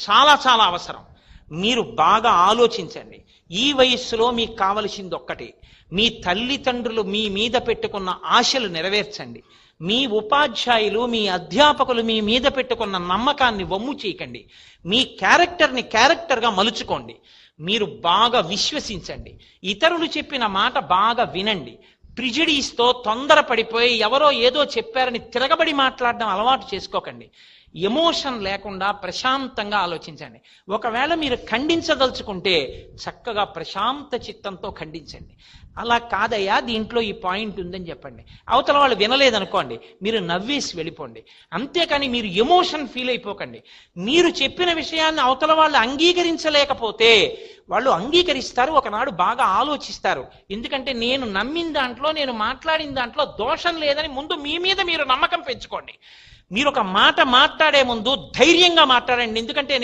చాలా చాలా అవసరం. మీరు బాగా ఆలోచించండి. ఈ వయస్సులో మీకు కావలసింది ఒక్కటి, మీ తల్లిదండ్రులు మీ మీద పెట్టుకున్న ఆశలు నెరవేర్చండి. మీ ఉపాధ్యాయులు మీ అధ్యాపకులు మీ మీద పెట్టుకున్న నమ్మకాన్ని వమ్ము చేయకండి. మీ క్యారెక్టర్ని క్యారెక్టర్గా మలుచుకోండి. మీరు బాగా విశ్వసించండి. ఇతరులు చెప్పిన మాట బాగా వినండి. ప్రిజుడీస్తో తొందరపడిపోయి ఎవరో ఏదో చెప్పారని తిరగబడి మాట్లాడడం అలవాటు చేసుకోకండి. ఎమోషన్ లేకుండా ప్రశాంతంగా ఆలోచించండి. ఒకవేళ మీరు ఖండించదలుచుకుంటే చక్కగా ప్రశాంత చిత్తంతో ఖండించండి. అలా కాదయ్యా దీంట్లో ఈ పాయింట్ ఉందని చెప్పండి. అవతల వాళ్ళు వినలేదనుకోండి, మీరు నవ్వేసి వెళ్ళిపోండి. అంతేకాని మీరు ఎమోషన్ ఫీల్ అయిపోకండి. మీరు చెప్పిన విషయాన్ని అవతల వాళ్ళు అంగీకరించలేకపోతే వాళ్ళు అంగీకరిస్తారు, ఒకనాడు బాగా ఆలోచిస్తారు. ఎందుకంటే నేను నమ్మిన దాంట్లో, నేను మాట్లాడిన దాంట్లో దోషం లేదని ముందు మీ మీద మీరు నమ్మకం పెంచుకోండి. మీరు ఒక మాట మాట్లాడే ముందు ధైర్యంగా మాట్లాడండి. ఎందుకంటే